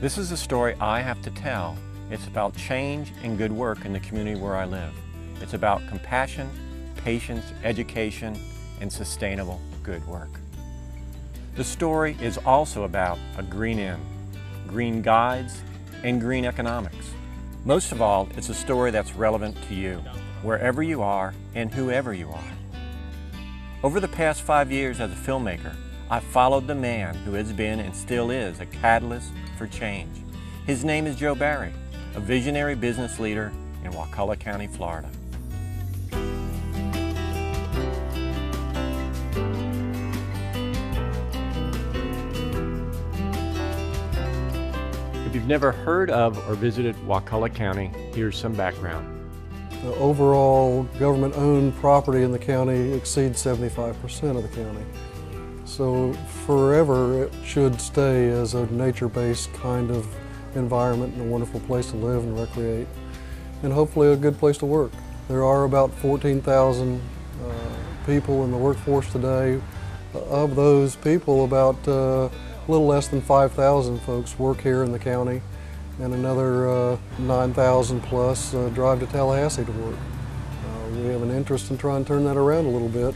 This is a story I have to tell. It's about change and good work in the community where I live. It's about compassion, patience, education, and sustainable good work. The story is also about a green inn, green guides, and green economics. Most of all, it's a story that's relevant to you, wherever you are and whoever you are. Over the past 5 years as a filmmaker, I've followed the man who has been and still is a catalyst for change. His name is Joe Barry, a visionary business leader in Wakulla County, Florida. If you've never heard of or visited Wakulla County, here's some background. The overall government-owned property in the county exceeds 75% of the county. So forever it should stay as a nature-based kind of environment and a wonderful place to live and recreate, and hopefully a good place to work. There are about 14,000 people in the workforce today. Of those people, about a little less than 5,000 folks work here in the county, and another 9,000 plus drive to Tallahassee to work. We have an interest in trying to turn that around a little bit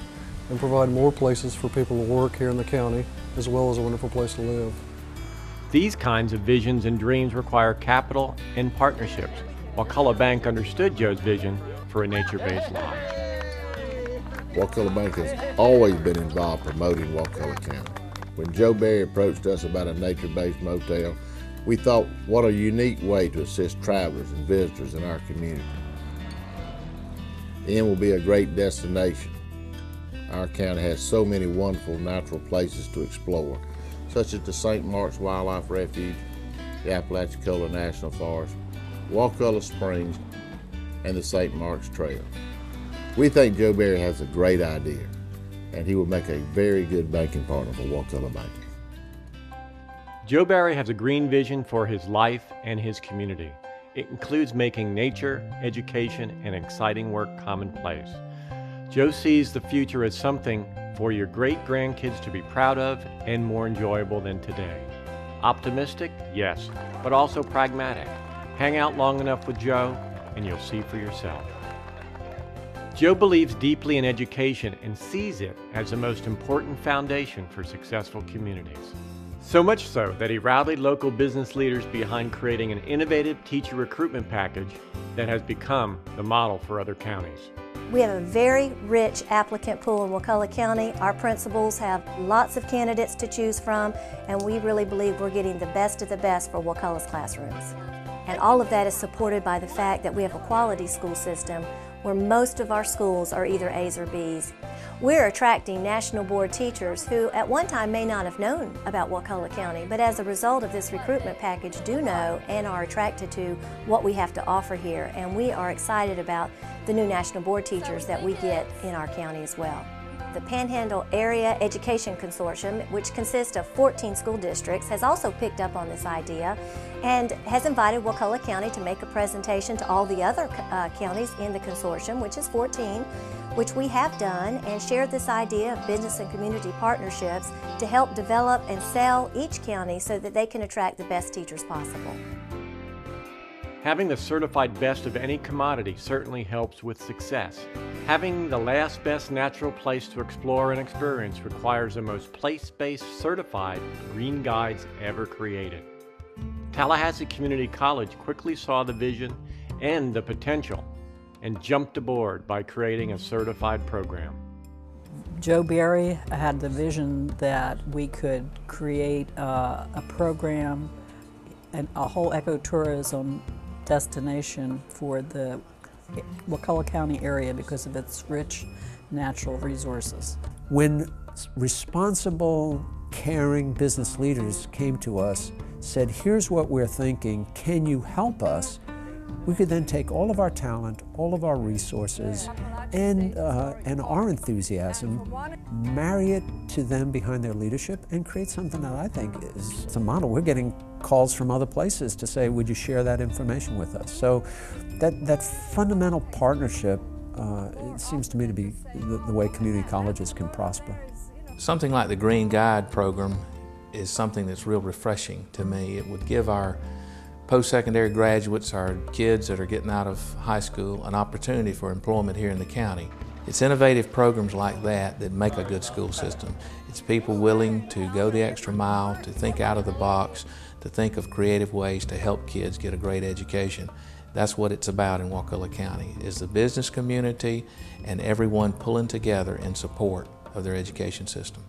and provide more places for people to work here in the county, as well as a wonderful place to live. These kinds of visions and dreams require capital and partnerships. Wakulla Bank understood Joe's vision for a nature-based lodge. Wakulla Bank has always been involved promoting Wakulla County. When Joe Barry approached us about a nature-based motel, we thought, what a unique way to assist travelers and visitors in our community. The inn will be a great destination. Our county has so many wonderful natural places to explore, such as the St. Mark's Wildlife Refuge, the Apalachicola National Forest, Wakulla Springs, and the St. Mark's Trail. We think Joe Barry has a great idea, and he will make a very good banking partner for Wakulla Bank. Joe Barry has a green vision for his life and his community. It includes making nature, education, and exciting work commonplace. Joe sees the future as something for your great-grandkids to be proud of and more enjoyable than today. Optimistic? Yes, but also pragmatic. Hang out long enough with Joe and you'll see for yourself. Joe believes deeply in education and sees it as the most important foundation for successful communities. So much so that he rallied local business leaders behind creating an innovative teacher recruitment package that has become the model for other counties. We have a very rich applicant pool in Wakulla County. Our principals have lots of candidates to choose from, and we really believe we're getting the best of the best for Wakulla's classrooms. And all of that is supported by the fact that we have a quality school system where most of our schools are either A's or B's. We're attracting national board teachers who at one time may not have known about Wakulla County, but as a result of this recruitment package do know and are attracted to what we have to offer here. And we are excited about the new national board teachers that we get in our county as well. The Panhandle Area Education Consortium, which consists of 14 school districts, has also picked up on this idea and has invited Wakulla County to make a presentation to all the other counties in the consortium, which is 14, which we have done, and shared this idea of business and community partnerships to help develop and sell each county so that they can attract the best teachers possible. Having the certified best of any commodity certainly helps with success. Having the last best natural place to explore and experience requires the most place-based certified green guides ever created. Tallahassee Community College quickly saw the vision and the potential and jumped aboard by creating a certified program. Joe Barry had the vision that we could create a program and a whole ecotourism destination for the Wakulla County area because of its rich natural resources. When responsible, caring business leaders came to us, said, here's what we're thinking, can you help us? We could then take all of our talent, all of our resources, and our enthusiasm, marry it to them behind their leadership, and create something that I think is a model. We're getting calls from other places to say, would you share that information with us? So that fundamental partnership, it seems to me to be the way community colleges can prosper. Something like the Green Guide program is something that's real refreshing to me. It would give our post-secondary graduates, our kids that are getting out of high school, an opportunity for employment here in the county. It's innovative programs like that that make a good school system. It's people willing to go the extra mile, to think out of the box, to think of creative ways to help kids get a great education. That's what it's about in Wakulla County, is the business community and everyone pulling together in support of their education system.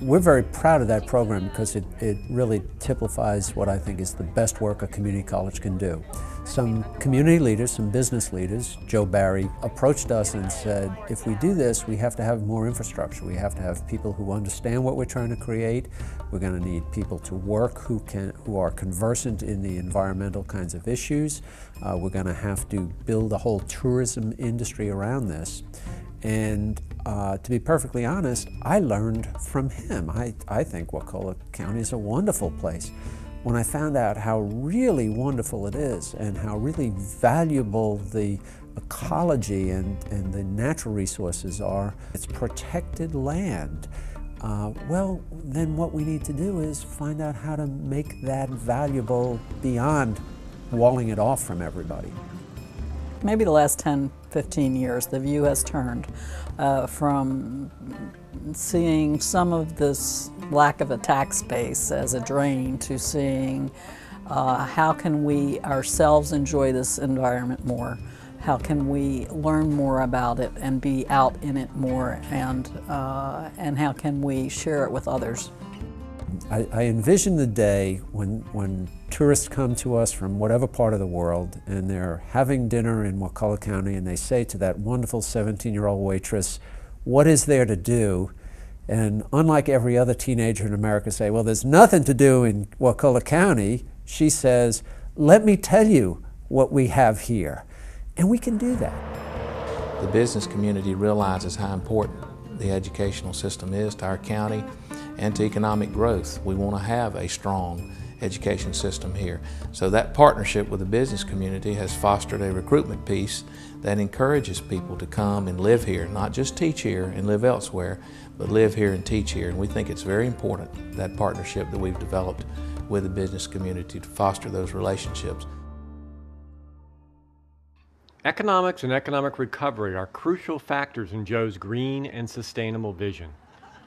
We're very proud of that program because it really typifies what I think is the best work a community college can do. Some community leaders, some business leaders, Joe Barry, approached us and said, if we do this, we have to have more infrastructure. We have to have people who understand what we're trying to create. We're going to need people to work who are conversant in the environmental kinds of issues. We're going to have to build a whole tourism industry around this. And to be perfectly honest, I learned from him. I think Wakulla County is a wonderful place. When I found out how really wonderful it is and how really valuable the ecology and the natural resources are, it's protected land. Well, then what we need to do is find out how to make that valuable beyond walling it off from everybody. Maybe the last 10, 15 years, the view has turned from seeing some of this lack of a tax base as a drain to seeing how can we ourselves enjoy this environment more, how can we learn more about it and be out in it more, and how can we share it with others. I envision the day when tourists come to us from whatever part of the world and they're having dinner in Wakulla County and they say to that wonderful 17-year-old waitress, what is there to do? And unlike every other teenager in America say, well, there's nothing to do in Wakulla County, she says, let me tell you what we have here. And we can do that. The business community realizes how important the educational system is to our county and to economic growth. We want to have a strong education system here. So that partnership with the business community has fostered a recruitment piece that encourages people to come and live here, not just teach here and live elsewhere, but live here and teach here. And we think it's very important, that partnership that we've developed with the business community, to foster those relationships. Economics and economic recovery are crucial factors in Joe's green and sustainable vision.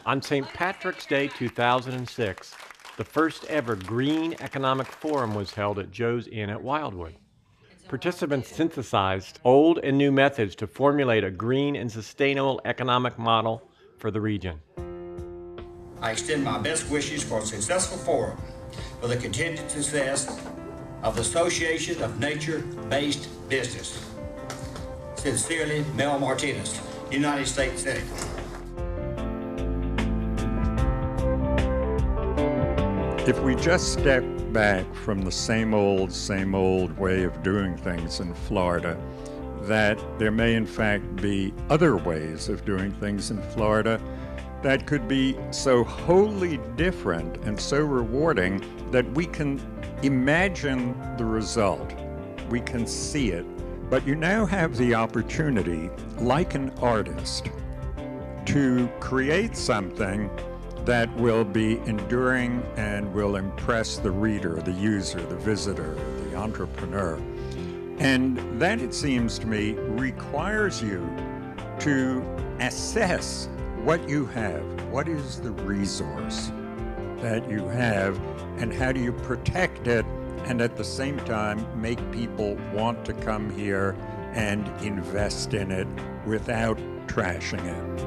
On St. Patrick's Day 2006, the first ever Green Economic Forum was held at Joe's Inn at Wildwood. Participants synthesized old and new methods to formulate a green and sustainable economic model for the region. I extend my best wishes for a successful forum for the continued success of the Association of Nature-Based Business. Sincerely, Mel Martinez, United States Senate. If we just step back from the same old way of doing things in Florida, that there may in fact be other ways of doing things in Florida that could be so wholly different and so rewarding that we can imagine the result, we can see it. But you now have the opportunity, like an artist, to create something that will be enduring and will impress the reader, the user, the visitor, the entrepreneur. And that, it seems to me, requires you to assess what you have. What is the resource that you have, and how do you protect it, and at the same time make people want to come here and invest in it without trashing it?